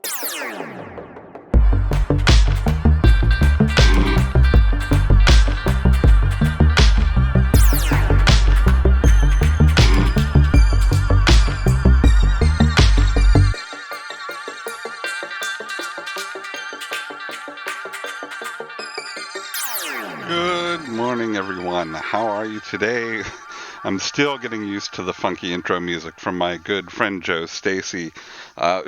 Good morning, everyone. How are you today? I'm still getting used to the funky intro music from my good friend Joe Stacy,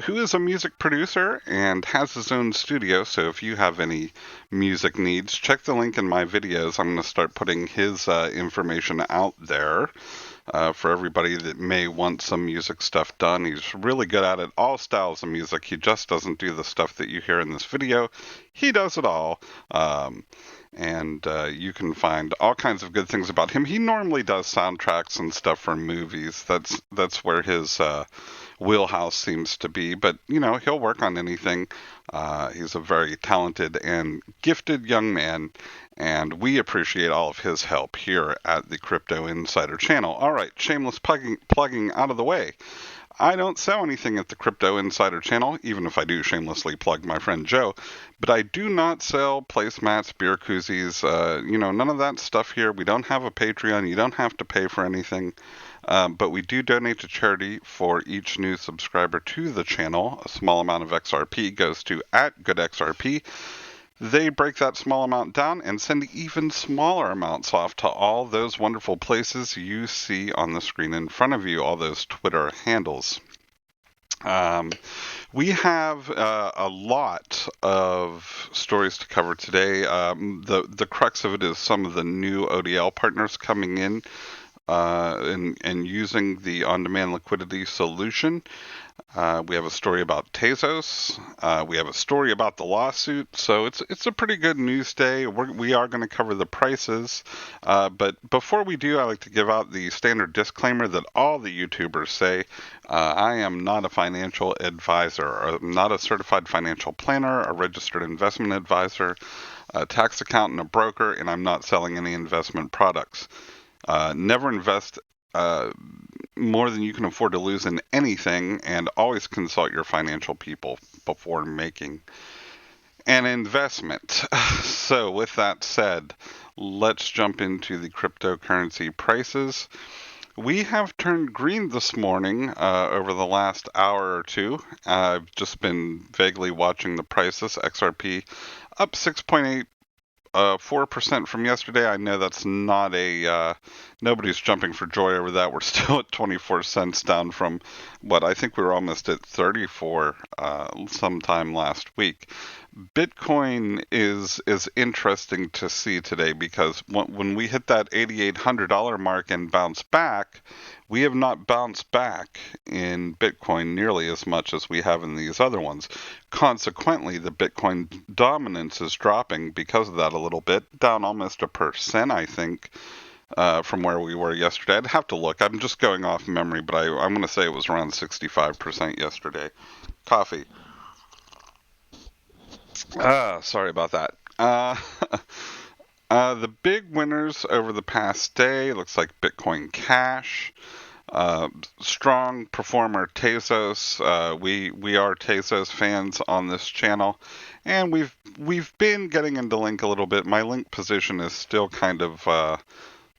who is a music producer and has his own studio. So if you have any music needs, check the link in my videos. I'm going to start putting his information out there for everybody that may want some music stuff done. He's really good at it, all styles of music. He just doesn't do the stuff that you hear in this video. He does it all. And you can find all kinds of good things about him. He normally does soundtracks and stuff for movies. That's where his wheelhouse seems to be. But, you know, he'll work on anything. He's a very talented and gifted young man, and we appreciate all of his help here at the Crypto Insider channel. All right, shameless plugging out of the way. I don't sell anything at the Crypto Insider channel, even if I do shamelessly plug my friend Joe, but I do not sell placemats, beer koozies, none of that stuff here. We don't have a Patreon. You don't have to pay for anything, but we do donate to charity for each new subscriber to the channel. A small amount of XRP goes to @GoodXRP. They break that small amount down and send even smaller amounts off to all those wonderful places you see on the screen in front of you, all those Twitter handles. We have a lot of stories to cover today. The crux of it is some of the new ODL partners coming in and using the on-demand liquidity solution. We have a story about Tezos. We have a story about the lawsuit. So it's a pretty good news day. We are going to cover the prices. But before we do, I like to give out the standard disclaimer that all the YouTubers say. I am not a financial advisor. I'm not a certified financial planner, a registered investment advisor, a tax accountant, a broker, and I'm not selling any investment products. Never invest more than you can afford to lose in anything, and always consult your financial people before making an investment. So with that said, let's jump into the cryptocurrency prices. We have turned green this morning over the last hour or two. I've just been vaguely watching the prices. XRP up 6.8 4% from yesterday. I know that's not nobody's jumping for joy over that. We're still at 24 cents down from what I think we were almost at 34 sometime last week. Bitcoin is interesting to see today because when we hit that $8,800 mark and bounce back, we have not bounced back in Bitcoin nearly as much as we have in these other ones. Consequently, the Bitcoin dominance is dropping because of that a little bit, down almost 1%, I think, from where we were yesterday. I'd have to look. I'm just going off memory, but I'm going to say it was around 65% yesterday. Coffee. Sorry about that. The big winners over the past day looks like Bitcoin Cash. Strong performer Tezos. We are Tezos fans on this channel, and we've been getting into Link a little bit. My Link position is still kind of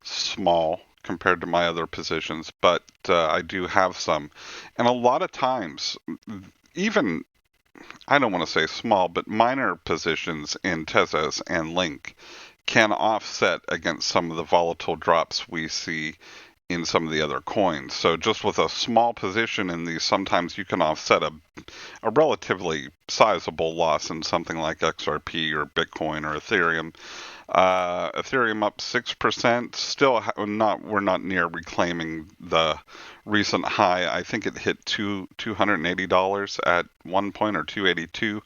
small compared to my other positions, but I do have some, and a lot of times, even I don't want to say small, but minor positions in Tezos and Link can offset against some of the volatile drops we see in some of the other coins. So just with a small position in these, sometimes you can offset a relatively sizable loss in something like XRP or Bitcoin or Ethereum. Ethereum up 6%. Still, we're not near reclaiming the recent high. I think it hit $280 at one point, or $282.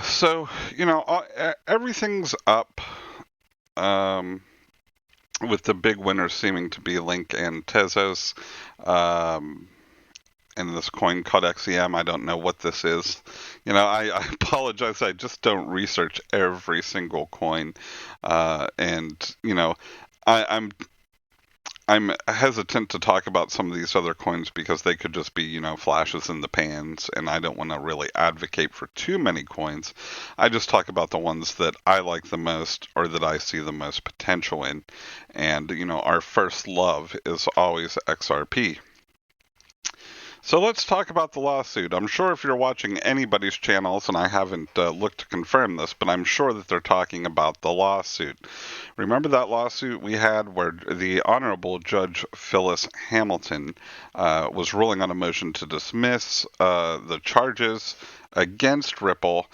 So everything's up. With the big winners seeming to be Link and Tezos. And this coin called XEM, I don't know what this is. I apologize. I just don't research every single coin. I'm I'm hesitant to talk about some of these other coins because they could just be, flashes in the pans, and I don't want to really advocate for too many coins. I just talk about the ones that I like the most or that I see the most potential in. And, our first love is always XRP. So let's talk about the lawsuit. I'm sure if you're watching anybody's channels, and I haven't looked to confirm this, but I'm sure that they're talking about the lawsuit. Remember that lawsuit we had where the Honorable Judge Phyllis Hamilton was ruling on a motion to dismiss the charges against Ripple,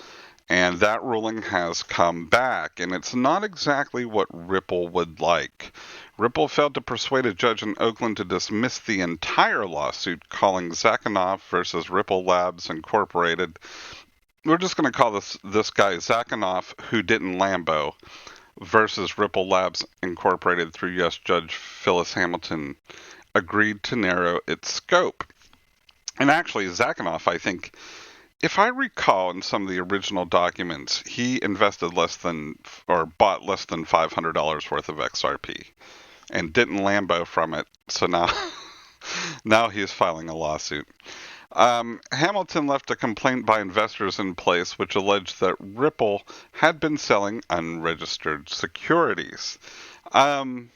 and that ruling has come back, and it's not exactly what Ripple would like. Ripple failed to persuade a judge in Oakland to dismiss the entire lawsuit, calling Zakanoff versus Ripple Labs Incorporated. We're just going to call this guy Zakanoff, who didn't Lambo, versus Ripple Labs Incorporated through U.S. Judge Phyllis Hamilton, agreed to narrow its scope. And actually, Zakanoff, I think, if I recall in some of the original documents, he invested bought less than $500 worth of XRP and didn't Lambo from it. So now he is filing a lawsuit. Hamilton left a complaint by investors in place which alleged that Ripple had been selling unregistered securities. The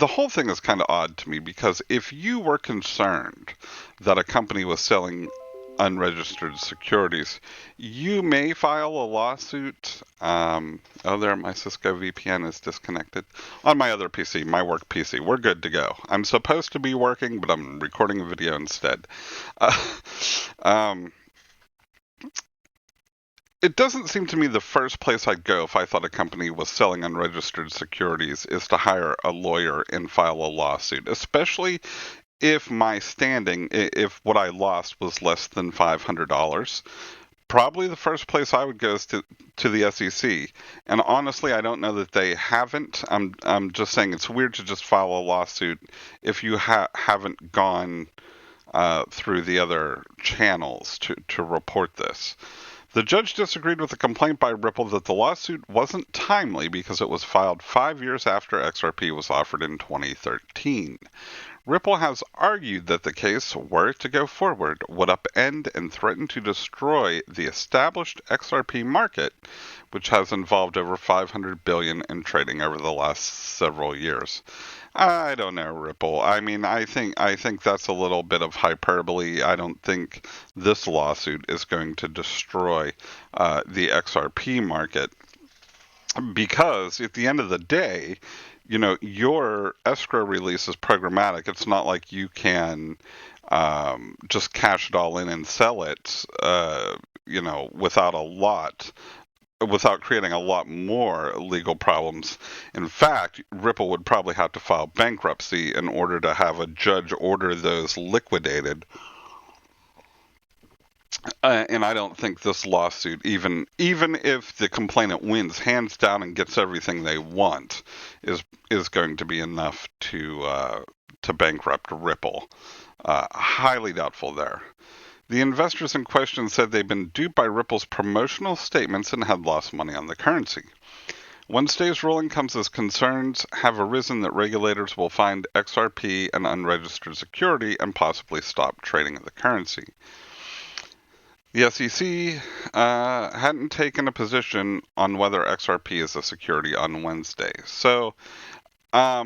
whole thing is kind of odd to me because if you were concerned that a company was selling unregistered securities, you may file a lawsuit. There, my Cisco VPN is disconnected. On my other PC, my work PC, we're good to go. I'm supposed to be working, but I'm recording a video instead. It doesn't seem to me the first place I'd go if I thought a company was selling unregistered securities is to hire a lawyer and file a lawsuit, especially if if what I lost was less than $500. Probably the first place I would go is to the SEC. And honestly, I don't know that they haven't. I'm just saying it's weird to just file a lawsuit if you haven't gone through the other channels to report this. The judge disagreed with the complaint by Ripple that the lawsuit wasn't timely because it was filed 5 years after XRP was offered in 2013. Ripple has argued that the case, were it to go forward, would upend and threaten to destroy the established XRP market, which has involved over $500 billion in trading over the last several years. I don't know, Ripple. I mean, I think that's a little bit of hyperbole. I don't think this lawsuit is going to destroy the XRP market because at the end of the day, your escrow release is programmatic. It's not like you can just cash it all in and sell it, without creating a lot more legal problems. In fact, Ripple would probably have to file bankruptcy in order to have a judge order those liquidated. And I don't think this lawsuit, even if the complainant wins hands down and gets everything they want, is going to be enough to bankrupt Ripple. Highly doubtful there. The investors in question said they'd been duped by Ripple's promotional statements and had lost money on the currency. Wednesday's ruling comes as concerns have arisen that regulators will find XRP an unregistered security and possibly stop trading of the currency. The SEC hadn't taken a position on whether XRP is a security on Wednesday. So, I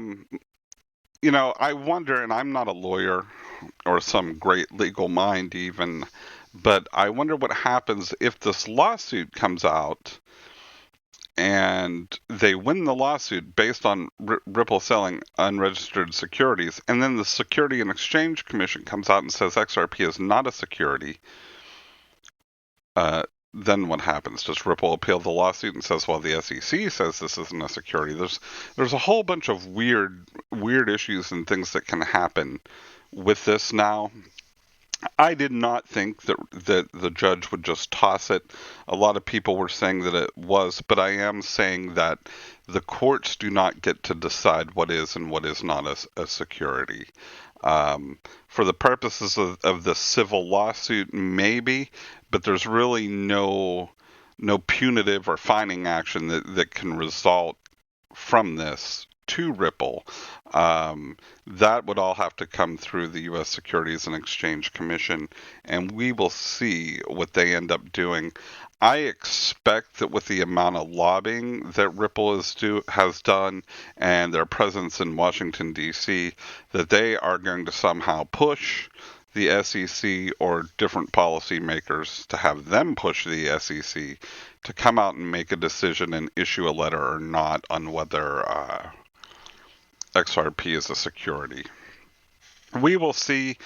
wonder, and I'm not a lawyer or some great legal mind even, but I wonder what happens if this lawsuit comes out and they win the lawsuit based on Ripple selling unregistered securities, and then the Security and Exchange Commission comes out and says XRP is not a security. Then what happens? Does Ripple appeal the lawsuit and says, well, the SEC says this isn't a security? There's a whole bunch of weird issues and things that can happen with this now. I did not think that the judge would just toss it. A lot of people were saying that it was, but I am saying that the courts do not get to decide what is and what is not a security. For the purposes of the civil lawsuit, maybe, but there's really no punitive or fining action that can result from this to Ripple, that would all have to come through the U.S. Securities and Exchange Commission, and we will see what they end up doing. I expect that with the amount of lobbying that Ripple has done and their presence in Washington, D.C., that they are going to somehow push the SEC or different policymakers to have them push the SEC to come out and make a decision and issue a letter or not on whether XRP is a security. We will see.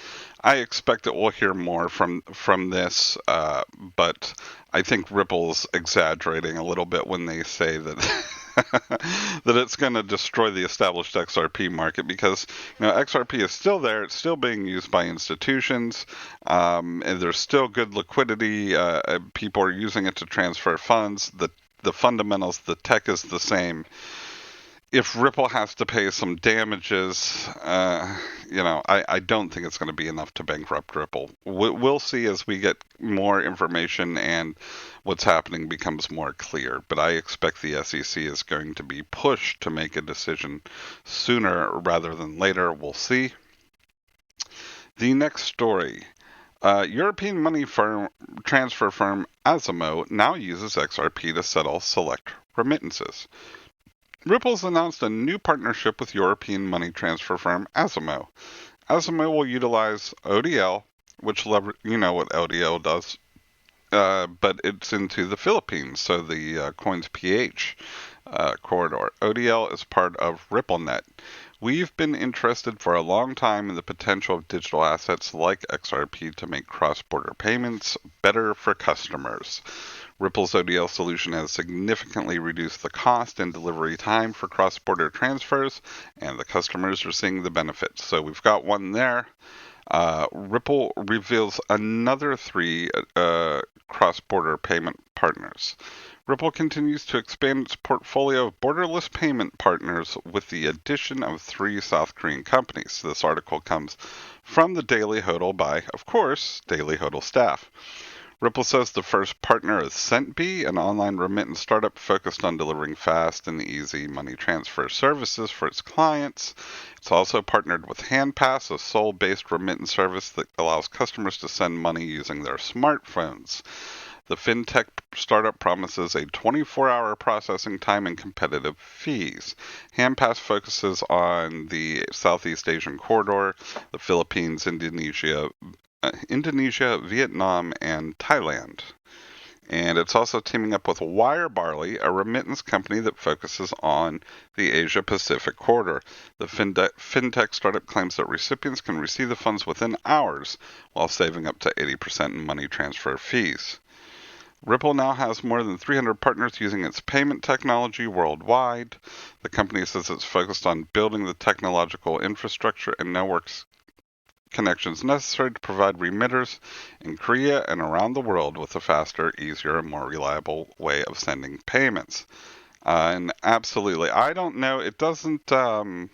I expect that we'll hear more from this, but I think Ripple's exaggerating a little bit when they say that that it's going to destroy the established XRP market, because XRP is still there. It's still being used by institutions, and there's still good liquidity. People are using it to transfer funds. The fundamentals, the tech is the same. If Ripple has to pay some damages, I don't think it's going to be enough to bankrupt Ripple. We'll see as we get more information and what's happening becomes more clear. But I expect the SEC is going to be pushed to make a decision sooner rather than later. We'll see. The next story. European money transfer firm Asimo now uses XRP to settle select remittances. Ripple's announced a new partnership with European money transfer firm Asimo. Asimo will utilize ODL, which you know what ODL does, but it's into the Philippines, so the Coins PH corridor. ODL is part of RippleNet. We've been interested for a long time in the potential of digital assets like XRP to make cross-border payments better for customers. Ripple's ODL solution has significantly reduced the cost and delivery time for cross-border transfers, and the customers are seeing the benefits. So we've got one there. Ripple reveals another 3 cross-border payment partners. Ripple continues to expand its portfolio of borderless payment partners with the addition of 3 South Korean companies. This article comes from the Daily Hodl by, of course, Daily Hodl staff. Ripple says the first partner is Centbee, an online remittance startup focused on delivering fast and easy money transfer services for its clients. It's also partnered with HandPass, a Seoul-based remittance service that allows customers to send money using their smartphones. The FinTech startup promises a 24-hour processing time and competitive fees. HandPass focuses on the Southeast Asian corridor, the Philippines, Indonesia, Vietnam, and Thailand. And it's also teaming up with Wirebarley, a remittance company that focuses on the Asia-Pacific corridor. The FinTech startup claims that recipients can receive the funds within hours while saving up to 80% in money transfer fees. Ripple now has more than 300 partners using its payment technology worldwide. The company says it's focused on building the technological infrastructure and networks connections necessary to provide remitters in Korea and around the world with a faster, easier, and more reliable way of sending payments. And absolutely, I don't know, it doesn't, the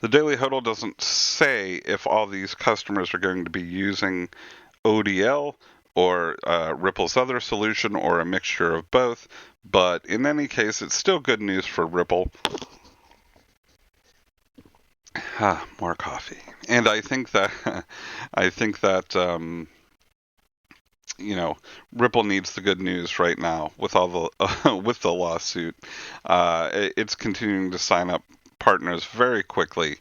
Daily Hodl doesn't say if all these customers are going to be using ODL or Ripple's other solution or a mixture of both, but in any case, it's still good news for Ripple. More coffee. And I think that Ripple needs the good news right now with all the with the lawsuit. It's continuing to sign up partners very quickly.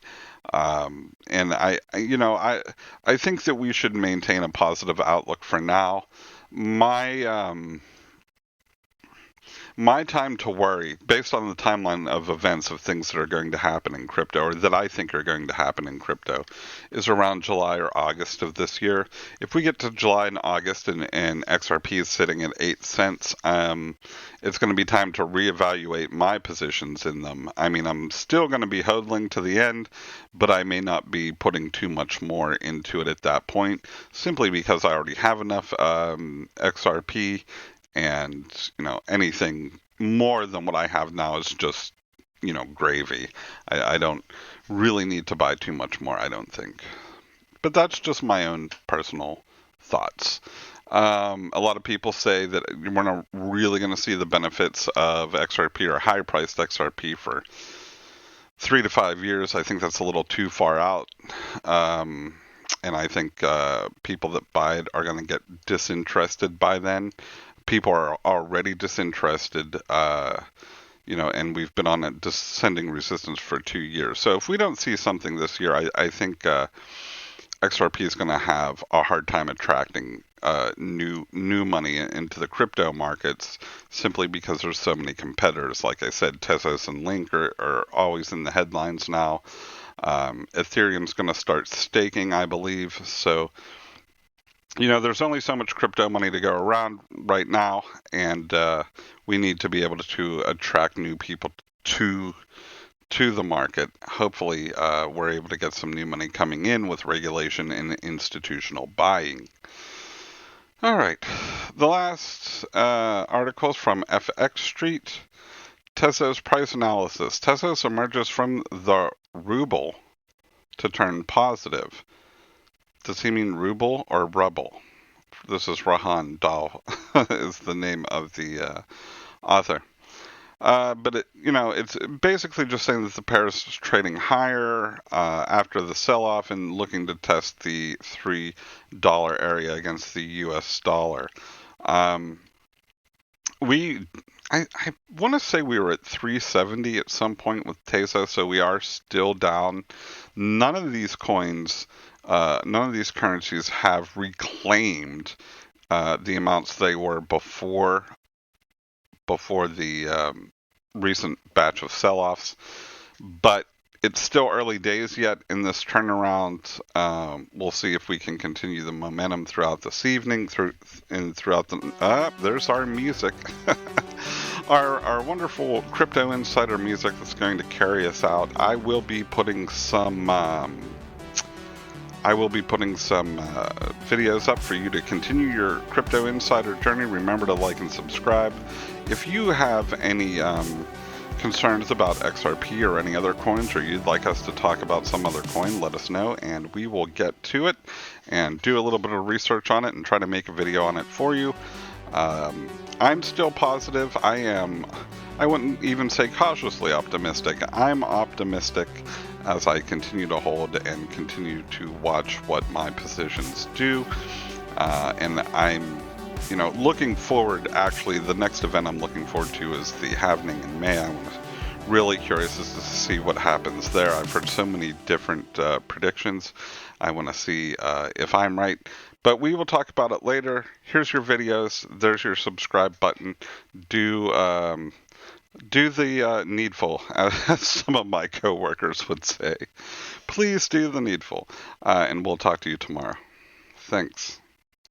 And I think that we should maintain a positive outlook for now. My time to worry, based on the timeline of events of things that are going to happen in crypto, or that I think are going to happen in crypto, is around July or August of this year. If we get to July and August and XRP is sitting at 8 cents, it's going to be time to reevaluate my positions in them. I mean, I'm still going to be hodling to the end, but I may not be putting too much more into it at that point, simply because I already have enough XRP. And, anything more than what I have now is just, gravy. I don't really need to buy too much more, I don't think. But that's just my own personal thoughts. A lot of people say that we're not really going to see the benefits of XRP or high-priced XRP for 3 to 5 years, I think that's a little too far out. And I think people that buy it are going to get disinterested by then. People are already disinterested, and we've been on a descending resistance for 2 years. So if we don't see something this year, I think XRP is going to have a hard time attracting new money into the crypto markets, simply because there's so many competitors. Like I said, Tezos and Link are always in the headlines now. Ethereum's going to start staking, I believe. So, there's only so much crypto money to go around right now, and we need to be able to attract new people to the market. Hopefully, we're able to get some new money coming in with regulation and institutional buying. All right. The last article is from FX Street. Tezos price analysis. Tezos emerges from the ruble to turn positive. Does he mean ruble or rubble? This is Rahan Dal is the name of the author. But it's basically just saying that the pair is trading higher after the sell-off and looking to test the $3 area against the US dollar. I want to say we were at 370 at some point with Tezos, so we are still down. None of these coins, none of these currencies have reclaimed the amounts they were before the recent batch of sell-offs, but it's still early days yet in this turnaround. We'll see if we can continue the momentum throughout this evening. Throughout the there's our music, our wonderful crypto insider music that's going to carry us out. I will be putting some videos up for you to continue your crypto insider journey. Remember to like and subscribe. If you have any concerns about XRP or any other coins, or you'd like us to talk about some other coin, let us know and we will get to it and do a little bit of research on it and try to make a video on it for you. I'm still positive. I wouldn't even say cautiously optimistic. I'm optimistic as I continue to hold and continue to watch what my positions do. And I'm looking forward. Actually, the next event I'm looking forward to is the halvening in May. I'm really curious as to see what happens there. I've heard so many different predictions. I want to see if I'm right. But we will talk about it later. Here's your videos. There's your subscribe button. Do the needful, as some of my coworkers would say. Please do the needful. And we'll talk to you tomorrow. Thanks.